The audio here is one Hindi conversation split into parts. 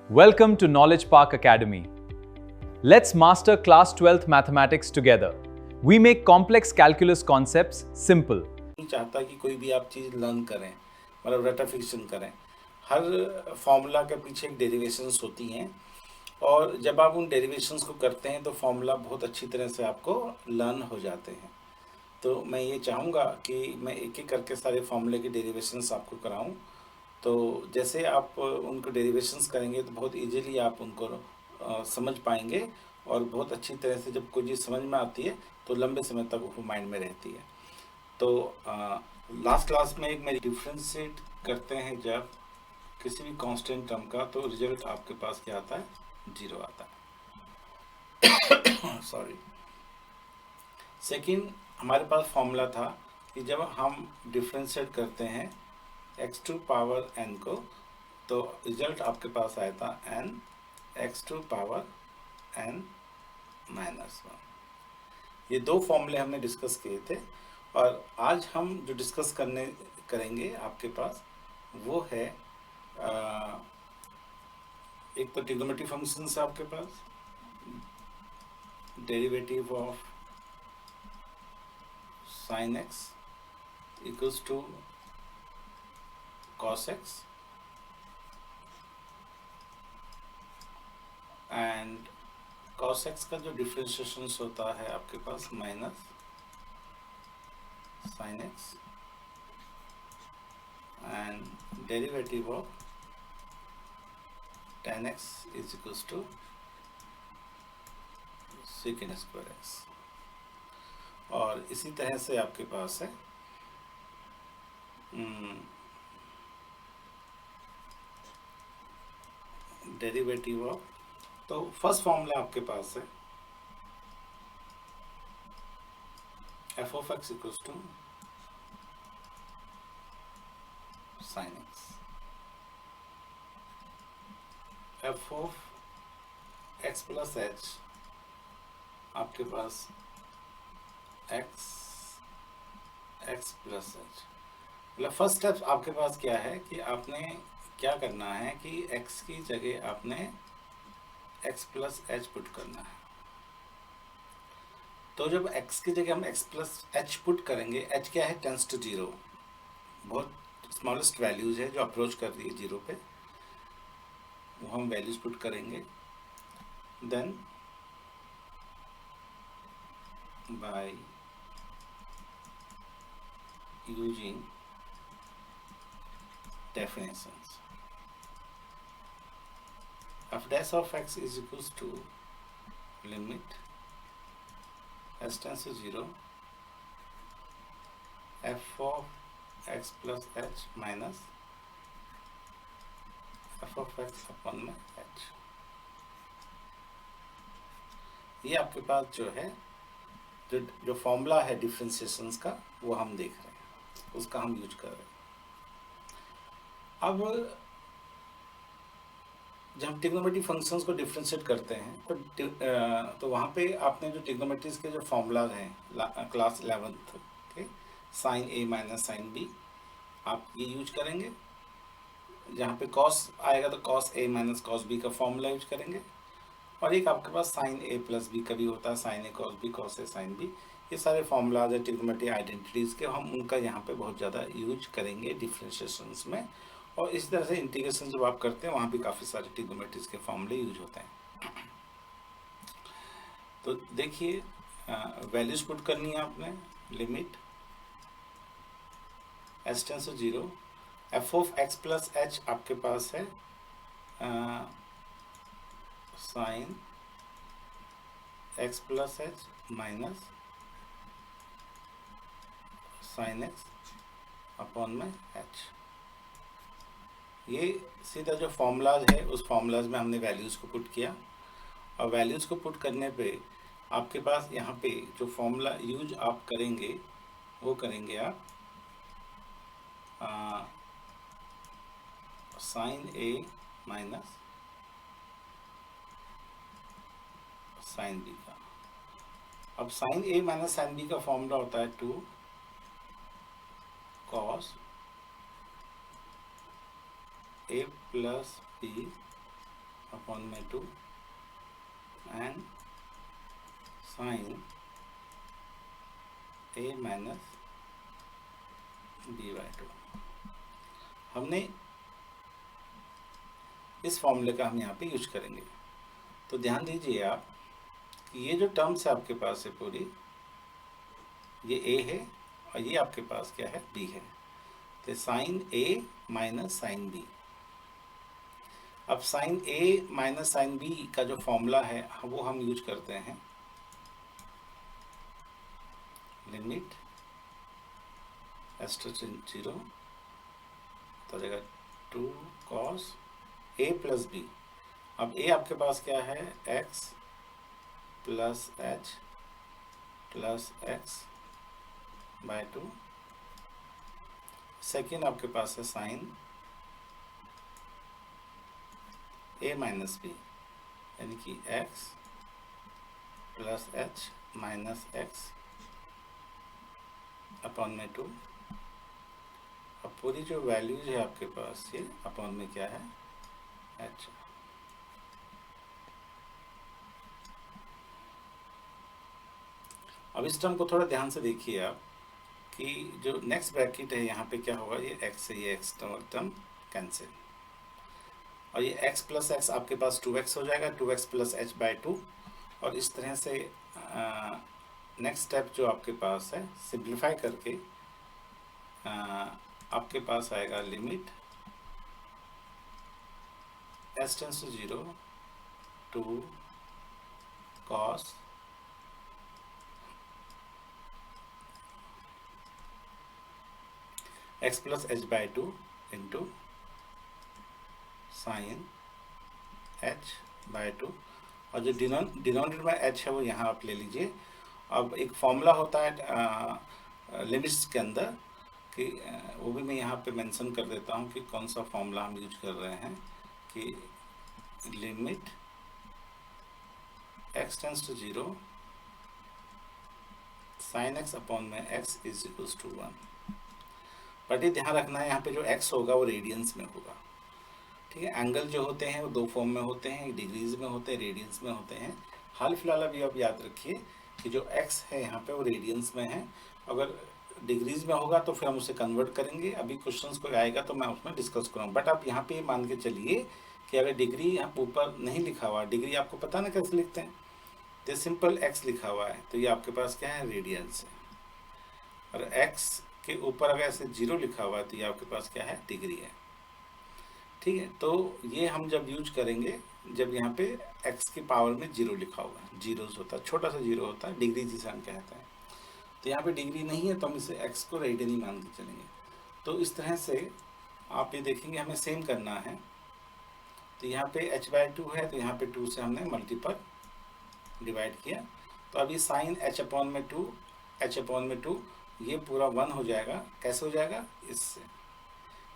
Welcome to Knowledge Park Academy. Let's master class 12th mathematics together. We make complex calculus concepts simple. नहीं चाहता कि कोई भी आप चीज़ लर्न करें, मतलब रेटाफिकेशन करें। हर फॉर्मूला के पीछे एक डेरिवेशंस होती हैं और जब आप उन डेरिवेशंस को करते हैं तो फॉर्मूला बहुत अच्छी तरह से आपको लर्न हो जाते हैं। तो मैं ये चाहूँगा कि मैं एक एक करके सारे फॉर्मूले के डेरिवेशंस आपको कराऊँ। तो जैसे आप उनको डेरिवेशंस करेंगे तो बहुत इजीली आप उनको समझ पाएंगे और बहुत अच्छी तरह से जब कोई चीज़ समझ में आती है तो लंबे समय तक वो माइंड में रहती है। तो लास्ट क्लास में एक मैं डिफ्रेंशिएट करते हैं जब किसी भी कांस्टेंट टर्म का, तो रिजल्ट आपके पास क्या आता है? 0 आता है। सॉरी। सेकंड, हमारे पास फॉर्मूला था कि जब हम डिफ्रेंशिएट करते हैं x टू पावर n को, तो रिजल्ट आपके पास आया था n x to power n minus 1। ये दो फॉर्मूले हमने डिस्कस किए थे और आज हम जो डिस्कस करेंगे आपके पास वो है एक तो ट्रिग्नोमेट्री फंक्शन है आपके पास, derivative of sin x equals to cos x and cos x का जो डिफ्रेंशिएशन होता है आपके पास minus sin x and derivative of tan x is equals to secant square x। और इसी तरह से आपके पास है डेरिवेटिव ऑफ, तो फर्स्ट फॉर्मूला आपके पास है f of x equals to sin x, f of x plus h आपके पास x प्लस h। मतलब फर्स्ट स्टेप आपके पास क्या है कि आपने क्या करना है कि x की जगह आपने x प्लस h पुट करना है। तो जब x की जगह हम x प्लस h पुट करेंगे, h क्या है? टेंस टू 0, बहुत स्मॉलेस्ट वैल्यूज है जो अप्रोच कर रही है 0 पे, वो हम वैल्यूज पुट करेंगे। Then by using definitions, f dash of x is equals to limit s tends to 0 f of x plus h minus f of x upon में h। ये आपके पास जो है जो फॉर्मूला है डिफरेंशिएशंस का वो हम देख रहे हैं, उसका हम यूज कर रहे हैं। अब जब हम ट्रिग्नोमेट्री फंक्शंस को डिफरेंशिएट करते हैं तो वहाँ पे आपने जो ट्रिग्नोमेट्रीज के जो फॉर्मूलाज हैं क्लास 11th के, sign A minus sine B, आप ये यूज करेंगे। जहाँ पे कॉस आएगा तो cos A minus cos B का फॉर्मूला यूज करेंगे। और एक आपके पास साइन ए प्लस बी का भी होता है, sign A cos B, cos A sine B. ये सारे फॉर्मूलाज है ट्रिग्नोमेट्री आइडेंटिटीज़ के, हम उनका यहाँ पे बहुत ज़्यादा यूज करेंगे डिफरेंशिएशंस में। और इस तरह से इंटीग्रेशन जब आप करते हैं वहाँ भी काफ़ी सारे ट्रिग्नोमेट्रीज के फॉर्मूले यूज होते हैं। तो देखिए वैल्यूज पुट करनी है आपने। Limit s tends to 0 f of x plus h आपके पास है sine x plus h minus sine x upon में h। ये सीधा जो फॉर्मूलाज है उस फॉर्मूलाज में हमने वैल्यूज़ को पुट किया, और वैल्यूज़ को पुट करने पे आपके पास यहाँ पे जो फॉर्मूला यूज आप करेंगे वो करेंगे आप sine A minus sine B का। अब sine A minus sine B का फॉर्मूला होता है 2 cos a plus B upon में 2 and sine a minus b by 2। हमने इस फॉर्मूले का हम यहाँ पे यूज करेंगे। तो ध्यान दीजिए आप कि ये जो टर्म्स है आपके पास है पूरी, ये a है और ये आपके पास क्या है, b है। तो sine a minus sine b। अब sine a minus sine b का जो फॉर्मूला है वो हम यूज करते हैं, लिमिट s → 0 तो जाएगा 2 cos a प्लस b। अब a आपके पास क्या है, x plus h plus x by 2। Second आपके पास है साइन a माइनस b, यानी कि x plus h minus x upon में 2। अब पूरी जो वैल्यूज है आपके पास ये अपॉन में क्या है, h। अब इस टर्म को थोड़ा ध्यान से देखिए आप कि जो नेक्स्ट ब्रैकेट है यहाँ पे क्या होगा, ये x से ये x टर्म कैंसिल, और ये x प्लस x आपके पास 2x हो जाएगा, 2x प्लस h बाई 2। और इस तरह से नेक्स्ट स्टेप जो आपके पास है, सिंप्लीफाई करके आपके पास आएगा limit s → 0 2 cos x plus h by 2 into sign h by 2। और जो डिनोमिनेटर में h है वो यहाँ आप ले लीजिए। अब एक फॉर्मूला होता है लिमिट्स के अंदर कि वो भी मैं यहाँ पे मेंशन कर देता हूँ कि कौन सा फॉर्मूला हम यूज कर रहे हैं, कि limit x tends to 0 sine x upon में x is equals to 1। But ये ध्यान रखना है यहाँ पे जो x होगा वो रेडियंस में होगा, ठीक है। एंगल जो होते हैं वो दो फॉर्म में होते हैं, डिग्रीज में होते हैं, रेडियंस में होते हैं। हाल फिलहाल अभी आप याद रखिए कि जो x है यहाँ पे वो रेडियंस में है। अगर डिग्रीज में होगा तो फिर हम उसे कन्वर्ट करेंगे, अभी क्वेश्चंस को आएगा तो मैं उसमें डिस्कस करूँगा। बट आप यहाँ पे मान के चलिए कि अगर डिग्री यहाँ ऊपर नहीं लिखा हुआ, डिग्री आपको पता ना कैसे लिखते हैं, तो सिंपल x लिखा हुआ है तो ये आपके पास क्या है, रेडियंस है। और x के ऊपर अगर ऐसे 0 लिखा हुआ है तो ये आपके पास क्या है, डिग्री है, ठीक है। तो ये हम जब यूज करेंगे जब यहाँ पे x की पावर में 0 लिखा हुआ है, जीरोस होता है, छोटा सा 0 होता है, डिग्री जिसे हम कहते हैं। तो यहाँ पे डिग्री नहीं है तो हम इसे x को रेडियन ही मान के चलेंगे। तो इस तरह से आप ये देखेंगे हमें सेम करना है। तो यहाँ पे h बाई 2 है तो यहाँ पे 2 से हमने मल्टीपल डिवाइड किया, तो अभी साइन h अपॉन में 2 h अपॉन में 2 ये पूरा 1 हो जाएगा। कैसे हो जाएगा, इससे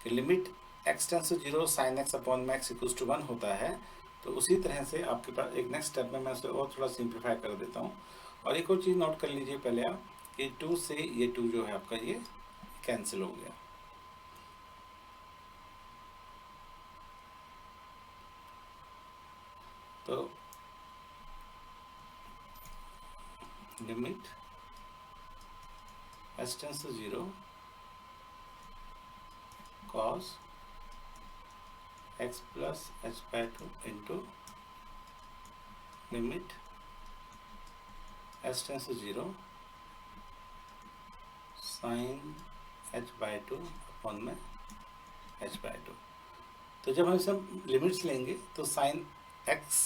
कि limit x tends to 0 sine x upon में x इक्वल्स टू 1 होता है। तो उसी तरह से आपके पास एक नेक्स्ट स्टेप में मैं इसे और थोड़ा सिंप्लीफाई कर देता हूँ। और एक और चीज़ नोट कर लीजिए पहले आप कि 2 से ये 2 जो है आपका ये कैंसिल हो गया। तो limit s tends to 0 cos x plus h by 2 into limit s tends to 0 sine h by 2 upon में h बाई 2। तो जब हम सब लिमिट्स लेंगे तो साइन x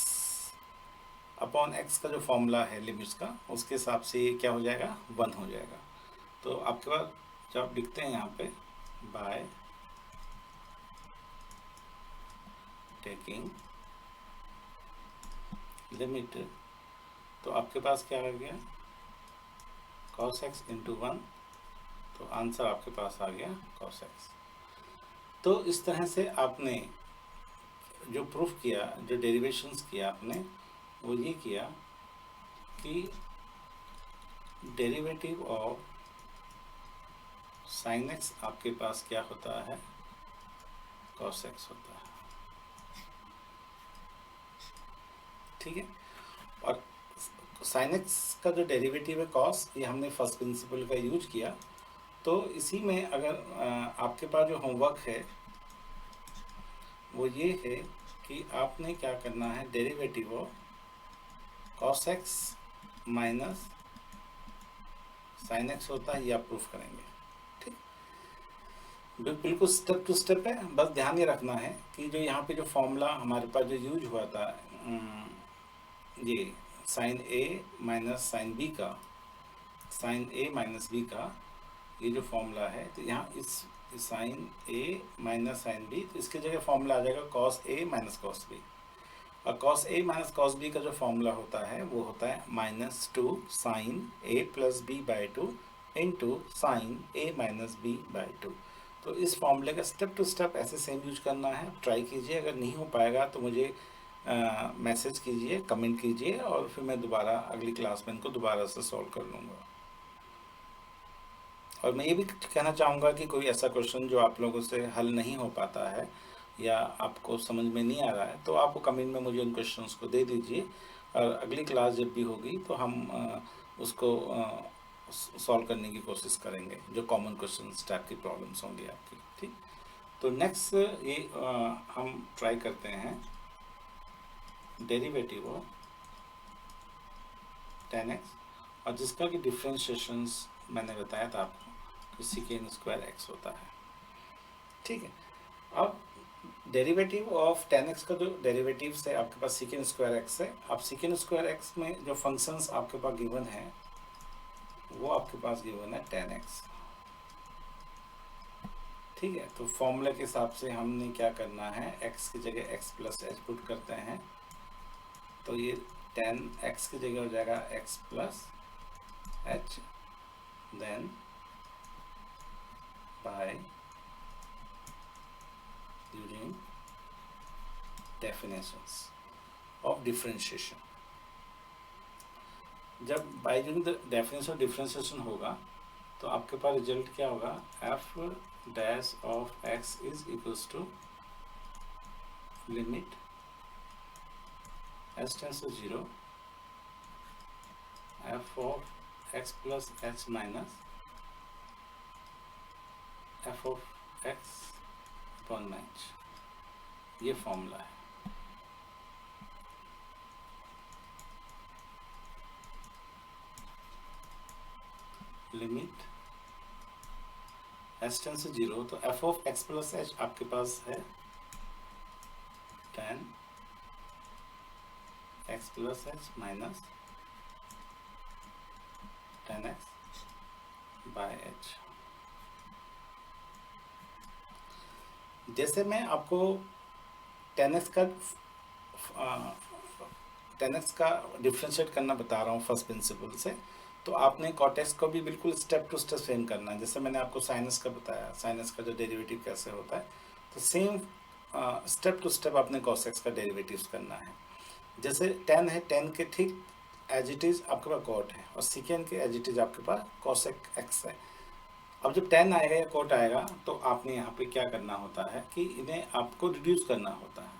अपॉन x का जो फॉर्मूला है लिमिट्स का, उसके हिसाब से ये क्या हो जाएगा, 1 हो जाएगा। तो आपके पास जब आप लिखते हैं यहाँ पे बाय टेकिंग लिमिट, तो आपके पास क्या आ गया, cos x इंटू 1, तो आंसर आपके पास आ गया cos x। तो इस तरह से आपने जो प्रूफ किया, जो डेरिवेशंस किया आपने, वो ये किया कि डेरिवेटिव ऑफ साइन x आपके पास क्या होता है, cos x होता है। ठीक है। और साइन एक्स का जो डेरिवेटिव है कॉस, ये हमने फर्स्ट प्रिंसिपल का यूज किया। तो इसी में अगर आपके पास जो होमवर्क है वो ये है कि आपने क्या करना है, derivative of cos x minus sine x होता है, ये आप प्रूफ करेंगे। ठीक, बिल्कुल स्टेप टू स्टेप है। बस ध्यान ये रखना है कि जो यहाँ पे जो फॉर्मूला हमारे पास जो यूज हुआ था, ये sine A minus sine B का, साइन ए माइनस बी का ये जो फॉर्मूला है, तो यहाँ इस sine A minus sine B, तो इसके जगह फॉर्मूला आ जाएगा cos A minus cos B. और cos A minus cos B का जो फॉर्मूला होता है वो होता है -2 sine A plus B by 2 into sine A minus B by 2। तो इस फॉर्मूले का स्टेप टू स्टेप ऐसे सेम यूज करना है। ट्राई कीजिए, अगर नहीं हो पाएगा तो मुझे मैसेज कीजिए, कमेंट कीजिए, और फिर मैं दोबारा अगली क्लास में इनको दोबारा से सॉल्व कर लूँगा। और मैं ये भी कहना चाहूँगा कि कोई ऐसा क्वेश्चन जो आप लोगों से हल नहीं हो पाता है या आपको समझ में नहीं आ रहा है, तो आप कमेंट में मुझे उन क्वेश्चंस को दे दीजिए, और अगली क्लास जब भी होगी तो हम उसको सॉल्व करने की कोशिश करेंगे, जो कॉमन क्वेश्चंस टाइप की प्रॉब्लम्स होंगी आपकी। ठीक, तो नेक्स्ट ये हम ट्राई करते हैं डेरिवेटिव ऑफ tan x, और जिसका कि डिफ्रेंशिएशंस मैंने बताया था आपको कि सेकेंड स्क्वायर एक्स होता है। ठीक है, अब डेरिवेटिव ऑफ tan x का जो डेरिवेटिव है आपके पास सेकेंड स्क्वायर एक्स है। अब सेकेंड स्क्वायर एक्स में जो फंक्शंस आपके पास गिवन है वो आपके पास गिवन है tan x। ठीक है, तो फॉर्मूला के हिसाब से हमने क्या करना है, x की जगह x प्लस एच पुट करते हैं, तो ये tan x की जगह हो जाएगा x plus H, then by using definitions of differentiation. जब by using the definition of differentiation होगा तो आपके पास रिजल्ट क्या होगा, F dash of X is equals to limit H tends to 0 F of X plus H minus F of X upon H. ये फॉर्मूला है। लिमिट एच टेंड्स टू 0, तो F of X plus H आपके पास है tan X plus H minus tan x by H. जैसे मैं आपको tan x का डिफ्रेंशिएट करना बता रहा हूँ फर्स्ट प्रिंसिपल से, तो आपने cot x को भी बिल्कुल स्टेप टू स्टेप सेम करना है। जैसे मैंने आपको sin x का बताया, sin x का जो डेरिवेटिव कैसे होता है, तो सेम स्टेप टू स्टेप आपने cos x का डेरिवेटिव करना है। जैसे tan है, tan के ठीक एज इट इज़ आपके पास cot है, और सेकेंड के एज इट इज़ आपके पास cos x है। अब जब tan आएगा या cot आएगा तो आपने यहाँ पे क्या करना होता है कि इन्हें आपको रिड्यूस करना होता है।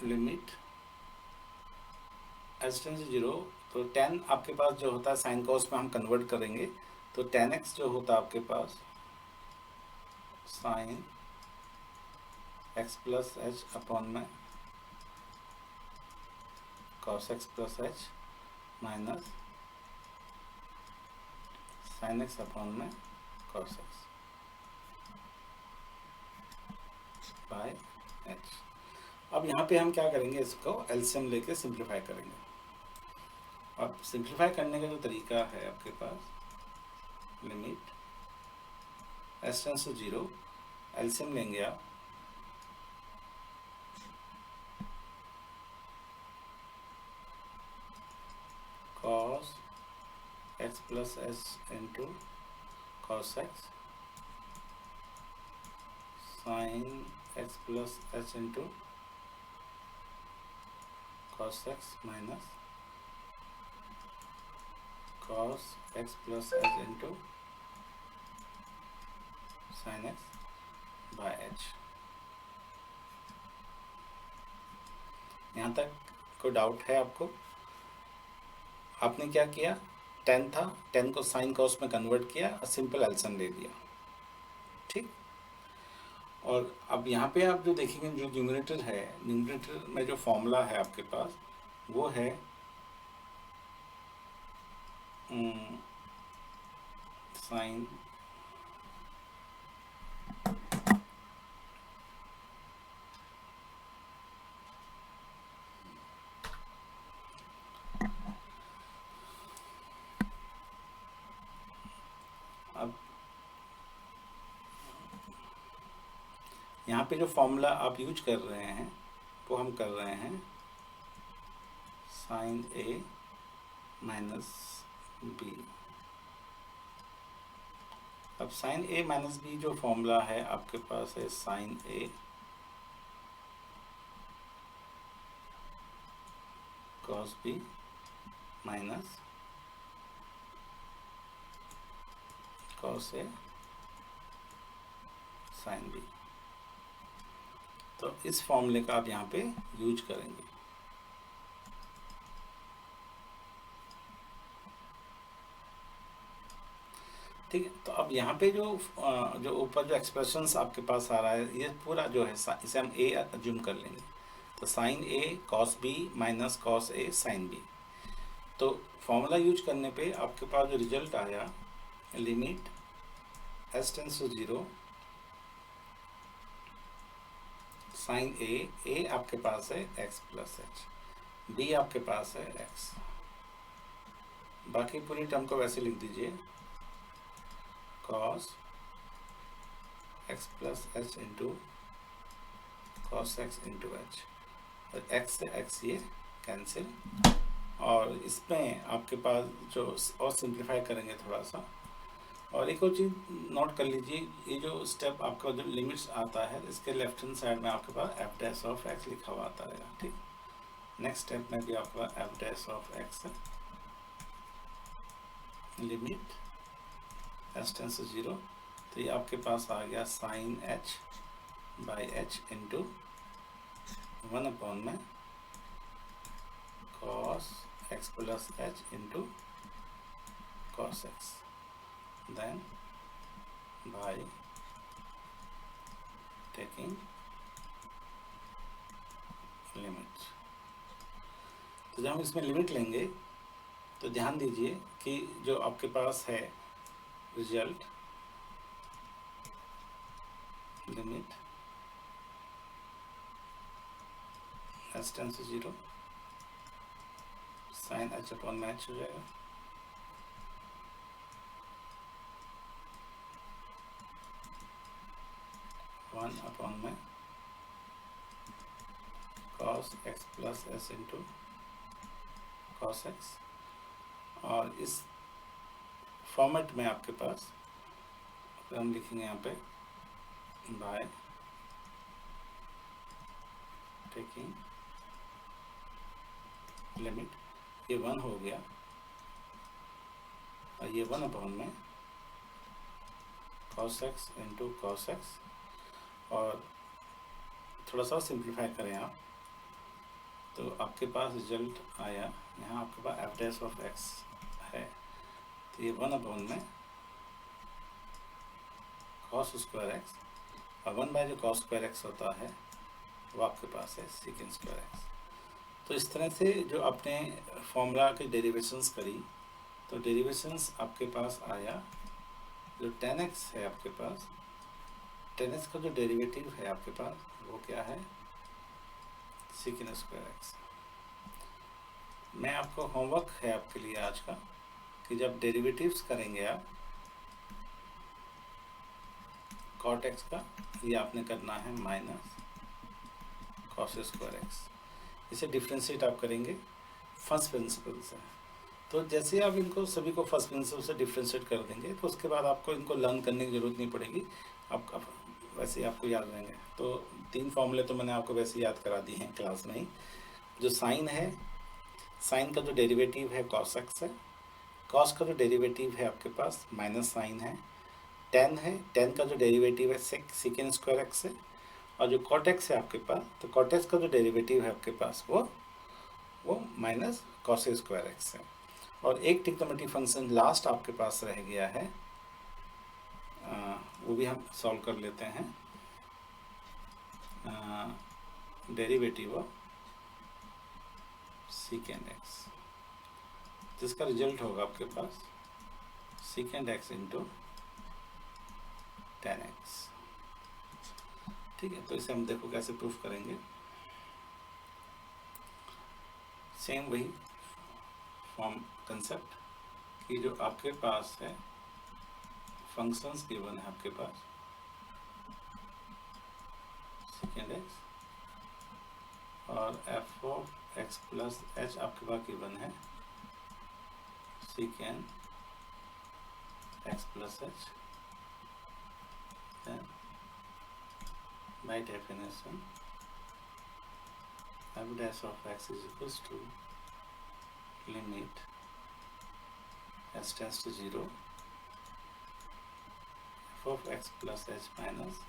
लिमिट एच टेंड्स टू 0, तो tan आपके पास जो होता है साइन कॉस में हम कन्वर्ट करेंगे, तो tan x जो होता है आपके पास sine x plus H upon में cos x plus H minus sine x upon में cos x बाय एच। अब यहाँ पे हम क्या करेंगे, इसको एलसीएम लेके सिंप्लीफाई करेंगे। अब सिंप्लीफाई करने का जो तरीका है आपके पास, limit H tends to 0, LCM लेंगे आप, cos x plus H into cos x sine x plus H into cos x minus cos x plus H into sine X by H. यहाँ तक कोई डाउट है आपको? आपने क्या किया, 10 था, 10 को साइन कॉस में कन्वर्ट किया और सिंपल एल्सन ले लिया, ठीक। और अब यहाँ पे आप जो देखेंगे, जो न्यूमरेटर है, न्यूमरेटर में जो फॉर्मूला है आपके पास वो है साइन अब यहाँ पे जो फॉर्मूला आप यूज कर रहे हैं वो हम कर रहे हैं साइन ए माइनस बी। अब साइन ए माइनस बी जो फॉर्मूला है आपके पास है sign A cos B minus cos A sine B. तो इस फॉर्मूले का आप यहाँ पे यूज करेंगे। ठीक है, तो अब यहाँ पे जो ऊपर जो एक्सप्रेशंस आपके पास आ रहा है, ये पूरा जो है इसे हम ए अज्यूम कर लेंगे। तो sine A cos B minus cos A sine B. तो फॉर्मूला यूज करने पे आपके पास जो रिजल्ट आया, limit S tends to 0 sine A आपके पास है एक्स प्लस एच, बी आपके पास है एक्स। बाकी पूरी टर्म को वैसे लिख दीजिए, cos x plus H into cos x into H. और x से x ये कैंसिल। और इसमें आपके पास जो और सिंप्लीफाई करेंगे थोड़ा सा। और एक और चीज़ नोट कर लीजिए, ये जो स्टेप आपका जो लिमिट्स आता है, इसके लेफ्ट हैंड साइड में आपके पास एफ डैश ऑफ एक्स लिखा हुआ आता रहेगा, ठीक। नेक्स्ट स्टेप में भी आपका एफ डैश ऑफ एक्स है, लिमिट एस टेंस टू 0। तो ये आपके पास आ गया sine H by H into 1 में cos X plus H into cos X, then by taking limit. तो जब हम इसमें लिमिट लेंगे तो ध्यान दीजिए कि जो आपके पास है result, limit S tends to 0 sine H upon में एच हो जाएगा, वन अपॉन में cos X plus S into cos X. और इस फॉर्मेट में आपके पास हम लिखेंगे यहाँ पे बाय टेकिंग लिमिट, ये 1 हो गया और ये 1 अपॉन में cos x into cos X. और थोड़ा सा सिंप्लीफाई करें आप तो आपके पास रिजल्ट आया, यहाँ आपके पास एफ डैश ऑफ एक्स है, तो ये 1 अपॉन में कॉस स्क्वायर एक्स और 1 बाय जो कॉस स्क्वायर एक्स होता है वो आपके पास है सेकेंड स्क्वायर एक्स। तो इस तरह से जो आपने फॉर्मूला के डेरिवेशंस करी, तो डेरिवेशंस आपके पास आया जो tan x है आपके पास, tan x का जो डेरिवेटिव है आपके पास वो क्या है, सेकेंड स्क्वायर एक्स। मैं आपको होमवर्क है आपके लिए आज का कि जब डेरिवेटिव्स करेंगे आप कॉट एक्स का, ये आपने करना है माइनस कॉस स्क्वायर एक्स। इसे डिफ्रेंशिएट आप करेंगे फर्स्ट प्रिंसिपल से। तो जैसे आप इनको सभी को फर्स्ट प्रिंसिपल से डिफ्रेंशिएट कर देंगे तो उसके बाद आपको इनको लर्न करने की ज़रूरत नहीं पड़ेगी, आप वैसे ही आपको याद रहेंगे। तो 3 फॉर्मूले तो मैंने आपको वैसे याद करा दिए हैं क्लास में ही। जो साइन है, साइन का जो डेरिवेटिव है कॉस एक्स है, कॉस का जो डेरिवेटिव है आपके पास माइनस साइन है, टेन है, टेन का जो डेरिवेटिव है सेकेंड स्क्वायर एक्स है, और जो कॉट एक्स है आपके पास, तो कॉट एक्स का जो डेरिवेटिव है आपके पास वो माइनस कॉस स्क्वायर एक्स है। और एक ट्रिग्नोमेट्रिक फंक्शन लास्ट आपके पास रह गया है, वो भी हम सॉल्व कर लेते हैं। डेरिवेटिव ऑफ सेकेंड एक्स, जिसका रिजल्ट होगा आपके पास second X into tan X. ठीक है, तो इसे हम देखो कैसे प्रूफ करेंगे। सेम वही फॉर्म कंसेप्ट कि जो आपके पास है फंक्शंस गिवन है आपके पास सेकेंड एक्स और F of X plus H आपके पास गिवन है second x plus H, by definition f dash of x is equals to limit s tends to 0 f of x plus h minus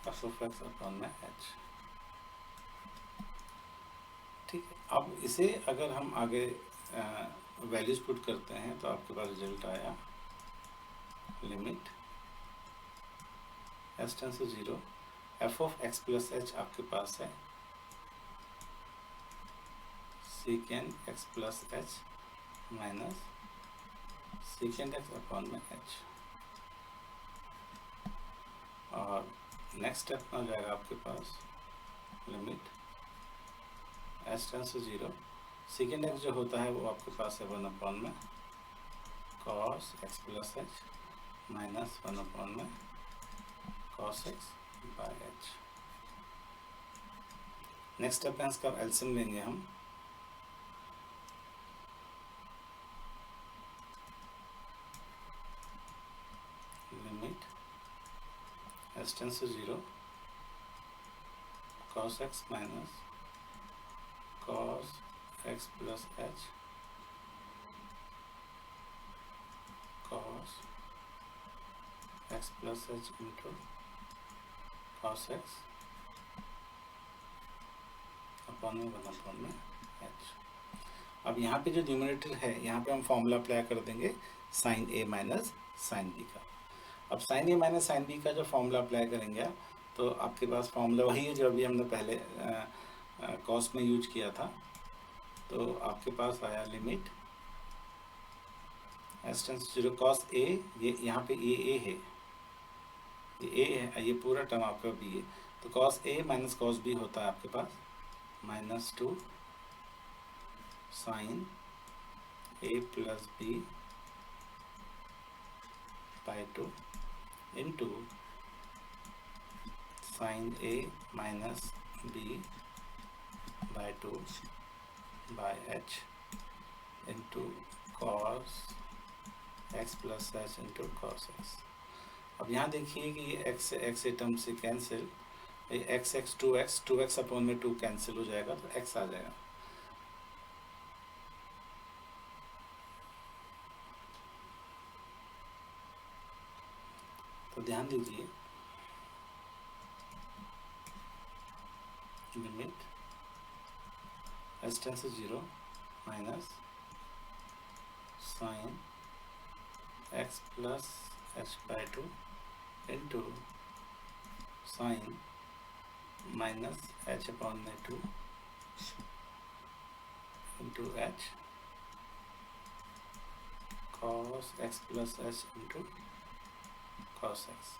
f of x upon में h। ठीक है, अब इसे अगर हम आगे वैल्यूज पुट करते हैं तो आपके पास रिजल्ट आया limit s tends to 0 f of x plus h आपके पास है second x plus h minus second x upon में h। और नेक्स्ट स्टेप में हो जाएगा आपके पास limit s tends to 0, second x जो होता है वो आपके पास है 1 अपॉन में cos x plus h minus 1 upon में cos x by h। Next step है इसका एलसीएम लेंगे हम, limit s tends to 0 cos x minus cos x plus h cos x plus h into cos x upon में 1 अपॉन में h। अब यहाँ पे जो न्यूमरेटर है यहाँ पे हम फॉर्मूला अप्लाई कर देंगे sine a minus sine b का। अब sine a minus sine b का जो फॉर्मूला अप्लाई करेंगे आप, तो आपके पास फॉर्मूला वही है जो अभी हमने पहले कॉस में यूज किया था। तो आपके पास आया limit s tends to 0 cos a, ये यहाँ पे a है, ये a है, ये पूरा टर्म आपका b है, तो cos a minus cos b होता है आपके पास -2 sine a plus b by 2 into sine a minus b by 2 by h into cos x plus h into cos x। अब यहाँ देखिए कि ये x से x टर्म से कैंसिल, ये x 2x अपॉन में 2 कैंसिल हो जाएगा तो x आ जाएगा। तो ध्यान दीजिए limit s tends to 0 minus sine x plus h by 2 into sine minus h upon में 2 into h cos x plus h into cos x।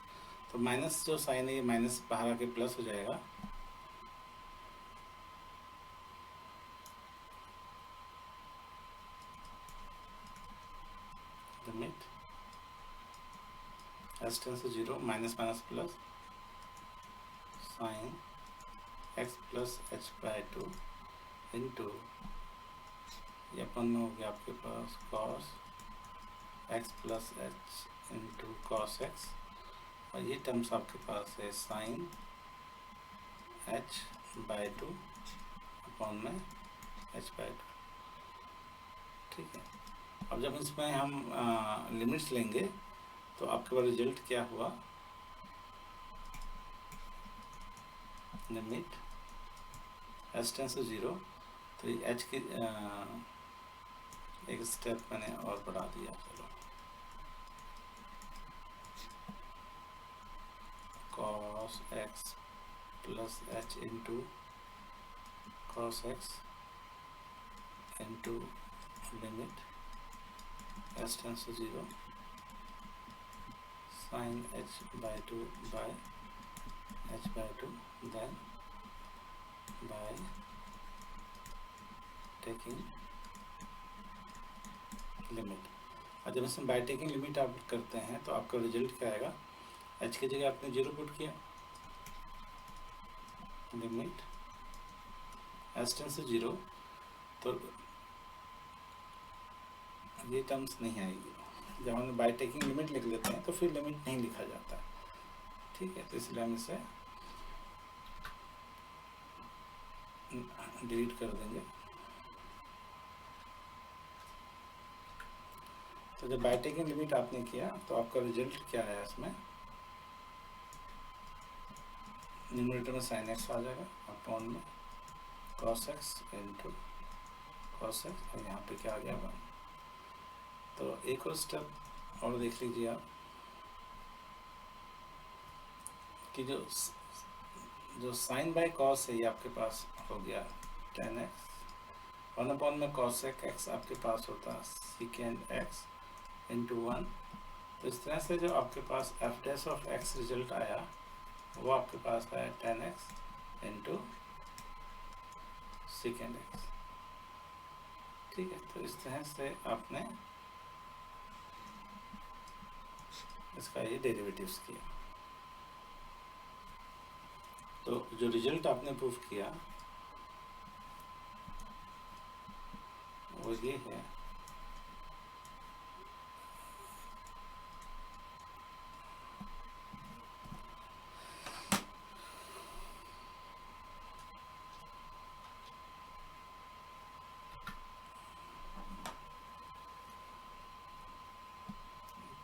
तो माइनस जो साइन है ये माइनस बाहर आके प्लस हो जाएगा, limit s tends to 0 minus minus plus sine x plus h by 2 into ये अपन में हो गया आपके पास cos x plus h into cos x, और ये टर्म्स आपके पास है साइन h बाई 2 अपॉन में h बाई 2। ठीक है, अब जब इसमें हम लिमिट्स लेंगे तो आपके पास रिजल्ट क्या हुआ, लिमिट h टेंड्स टू 0, तो ये h की एक स्टेप मैंने और बढ़ा दिया। चलो cos x plus h into cos x into limit h tends to 0 sin h by 2 by h by 2 then by taking limit. और जब इसमें बाय टेकिंग लिमिट आप करते हैं तो आपका रिजल्ट क्या आएगा, h की जगह आपने 0 पुट किया, लिमिट h टेंड्स टू 0, तो ये टर्म्स नहीं आएगी। जब हम बाय टेकिंग लिमिट लिख लेते हैं तो फिर लिमिट नहीं लिखा जाता है, ठीक है। तो इसलिए हम इसे डिलीट कर देंगे। तो जब बाय टेकिंग लिमिट आपने किया तो आपका रिजल्ट क्या है, इसमें न्यूमरेटर में sin x आ जाएगा अपॉन में cos x into cos x, और यहाँ पे क्या आ गया 1। तो एक और स्टेप और देख लीजिए आप कि जो साइन बाय कॉस है ये आपके पास हो गया tan x, 1 अपॉन में cos x आपके पास होता secant x इंटू 1। तो इस तरह से जो आपके पास f dash of x result आया वो आपके पास है tan x into secant x, ठीक है। तो इस तरह से आपने इसका ये डेरिवेटिव्स किया। तो जो रिजल्ट आपने प्रूफ किया वो ये है,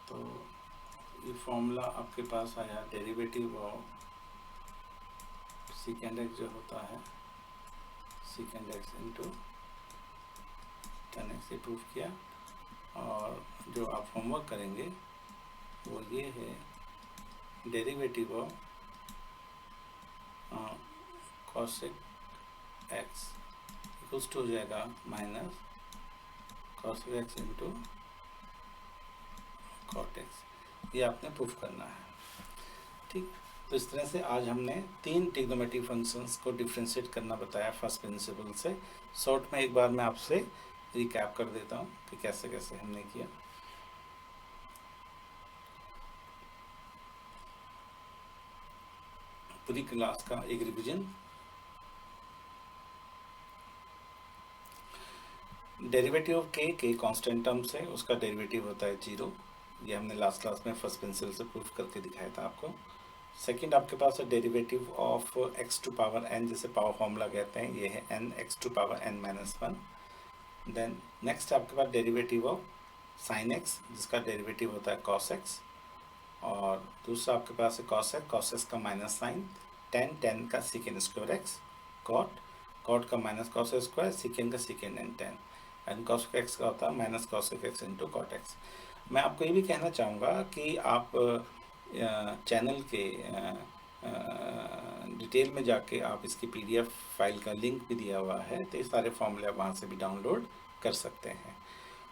तो ये फॉर्मूला आपके पास आया डेरिवेटिव ऑफ secant x जो होता है secant x into tan x, ये प्रूफ किया। और जो आप होमवर्क करेंगे वो ये है derivative of cosec x equals to हो जाएगा minus cosec x into cot x, ये आपने प्रूफ करना है, ठीक। तो इस तरह से आज हमने 3 ट्रिग्नोमेट्रिक फंक्शंस को डिफ्रेंशिएट करना बताया फर्स्ट प्रिंसिपल से। शॉर्ट में एक बार मैं आपसे रिकैप कर देता हूँ कि कैसे कैसे हमने किया। पूरी क्लास का एक revision. Derivative of K constant term से उसका डेरिवेटिव होता है 0, ये हमने लास्ट क्लास में फर्स्ट प्रिंसिपल से प्रूफ करके दिखाया था आपको। सेकंड आपके पास है derivative of x to power n, जैसे पावर फॉर्मूला कहते हैं, ये है n x to power n minus 1। Then next आपके पास डेरिवेटिव ऑफ साइन x, जिसका डेरिवेटिव होता है cos x, और दूसरा आपके पास है cos x का माइनस साइन, tan का secant स्क्वायर x, cot का माइनस cos स्क्वायर, secant का secant n tan, and cos x का होता है minus cos x into cot x। मैं आपको ये भी कहना चाहूँगा कि आप चैनल के डिटेल में जाके आप इसकी PDF फाइल का लिंक भी दिया हुआ है, तो ये सारे फॉर्मूले आप वहाँ से भी डाउनलोड कर सकते हैं।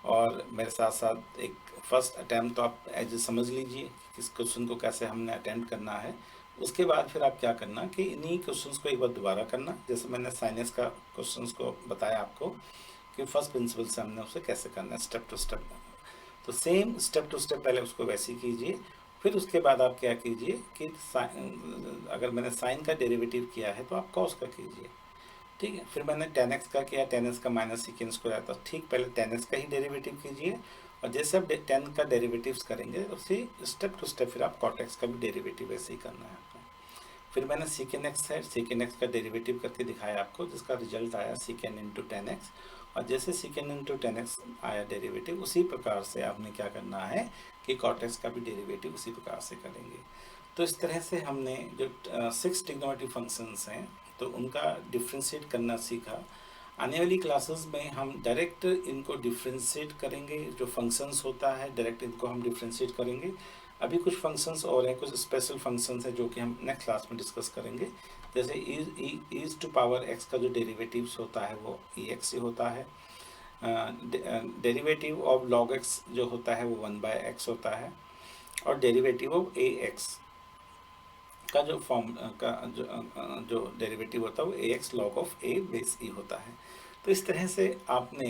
और मेरे साथ साथ एक फर्स्ट अटैम्प्ट तो आप एज समझ लीजिए कि इस क्वेश्चन को कैसे हमने अटेम्प्ट करना है। उसके बाद फिर आप क्या करना कि इन्हीं क्वेश्चंस को एक बार दोबारा करना, जैसे मैंने साइंस का क्वेश्चंस को बताया आपको कि फर्स्ट प्रिंसिपल से हमने उसे कैसे करना है स्टेप टू स्टेप। तो सेम स्टेप टू स्टेप पहले उसको वैसे ही कीजिए, फिर उसके बाद आप क्या कीजिए कि अगर मैंने साइन का डेरिवेटिव किया है तो आप कॉस का कीजिए, ठीक है। फिर मैंने tan x का किया, tan x का माइनस सीकेंड स्क्वायर आता, ठीक पहले tan x का ही डेरिवेटिव कीजिए, और जैसे आप tan का डेरिवेटिव्स करेंगे उसी स्टेप टू स्टेप फिर आप cot x का भी डेरिवेटिव ऐसे ही करना है आपको। फिर मैंने secant x है, secant x का डेरिवेटिव करके दिखाया आपको, जिसका रिजल्ट आया secant इंटू tan x, और जैसे सेकेंड इंटू 10x आया डेरिवेटिव, उसी प्रकार से आपने क्या करना है कि cot x का भी डेरिवेटिव उसी प्रकार से करेंगे। तो इस तरह से हमने जो 6 ट्रिग्नोमेट्रिक फंक्शंस हैं तो उनका डिफ्रेंशिएट करना सीखा। आने वाली क्लासेस में हम डायरेक्ट इनको डिफ्रेंशिएट करेंगे, जो फंक्शंस होता है डायरेक्ट इनको हम डिफ्रेंशिएट करेंगे। अभी कुछ फंक्शंस और हैं, कुछ स्पेशल फंक्शंस हैं जो कि हम नेक्स्ट क्लास में डिस्कस करेंगे। जैसे ईज टू पावर एक्स का जो डेरिवेटिव्स होता है वो ई एक्स ही होता है। डेरिवेटिव ऑफ लॉग एक्स जो होता है वो 1/x होता है। और डेरिवेटिव ऑफ ए एक्स का जो फॉर्म का जो डेरिवेटिव होता है वो A X log of A base E होता है। तो इस तरह से आपने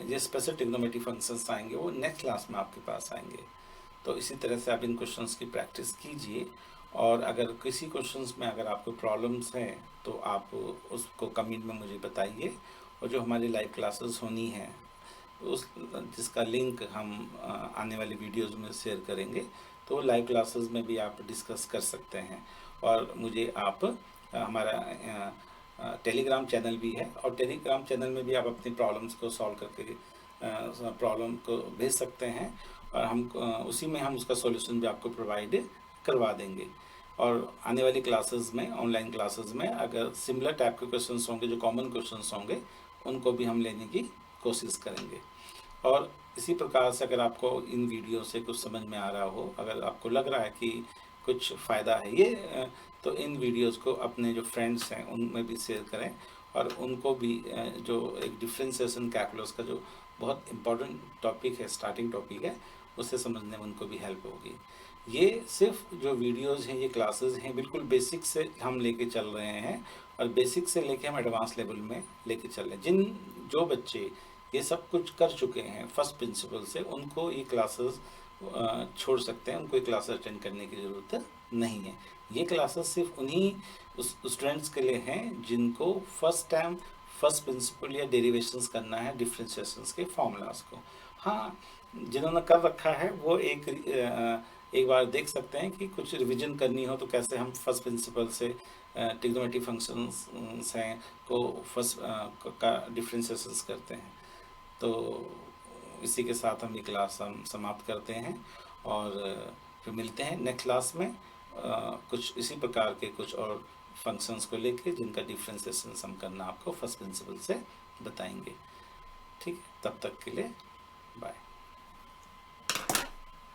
ये स्पेशल ट्रिग्नोमेट्रिक फंक्शंस आएंगे वो नेक्स्ट क्लास में आपके पास आएंगे। तो इसी तरह से आप इन क्वेश्चंस की प्रैक्टिस कीजिए, और अगर किसी क्वेश्चंस में अगर आपको प्रॉब्लम्स हैं तो आप उसको कमेंट में मुझे बताइए। और जो हमारी लाइव क्लासेस होनी है उस जिसका लिंक हम आने वाली वीडियोज़ में शेयर करेंगे, तो लाइव क्लासेस में भी आप डिस्कस कर सकते हैं। और मुझे आप हमारा टेलीग्राम चैनल भी है, और टेलीग्राम चैनल में भी आप अपनी प्रॉब्लम्स को सॉल्व करके प्रॉब्लम को भेज सकते हैं, और हम उसी में हम उसका सॉल्यूशन भी आपको प्रोवाइड करवा देंगे। और आने वाली क्लासेस में, ऑनलाइन क्लासेस में, अगर सिमिलर टाइप के क्वेश्चंस होंगे, जो कॉमन क्वेश्चंस होंगे, उनको भी हम लेने की कोशिश करेंगे। और इसी प्रकार से अगर आपको इन वीडियो से कुछ समझ में आ रहा हो, अगर आपको लग रहा है कि कुछ फ़ायदा है ये, तो इन वीडियोस को अपने जो फ्रेंड्स हैं उनमें भी शेयर करें, और उनको भी जो एक डिफरेंशिएशन कैलकुलस का जो बहुत इम्पोर्टेंट टॉपिक है, स्टार्टिंग टॉपिक है, उसे समझने में उनको भी हेल्प होगी। ये सिर्फ जो वीडियोज़ हैं, ये क्लासेस हैं, बिल्कुल बेसिक से हम लेके चल रहे हैं, और बेसिक से लेके हम एडवांस लेवल में लेके चल रहे हैं। जो बच्चे ये सब कुछ कर चुके हैं फर्स्ट प्रिंसिपल से, उनको ये क्लासेस छोड़ सकते हैं, उनको ये क्लासेस अटेंड करने की ज़रूरत नहीं है। ये क्लासेस सिर्फ उन्हीं स्टूडेंट्स के लिए हैं जिनको फर्स्ट टाइम फर्स्ट प्रिंसिपल या डेरिवेशंस करना है डिफरेंशिएशंस के फार्मूलाज को। हाँ, जिन्होंने कर रखा है वो एक बार देख सकते हैं कि कुछ रिवीजन करनी हो तो कैसे हम फर्स्ट प्रिंसिपल से ट्रिग्नोमेट्रिक फंक्शंस हैं को फर्स्ट का डिफरेंशिएशंस करते हैं। तो इसी के साथ हम ये क्लास हम समाप्त करते हैं, और फिर मिलते हैं नेक्स्ट क्लास में कुछ इसी प्रकार के कुछ और फंक्शंस को लेके जिनका डिफरेंशिएशन हम करना आपको फर्स्ट प्रिंसिपल से बताएंगे। ठीक है, तब तक के लिए बाय।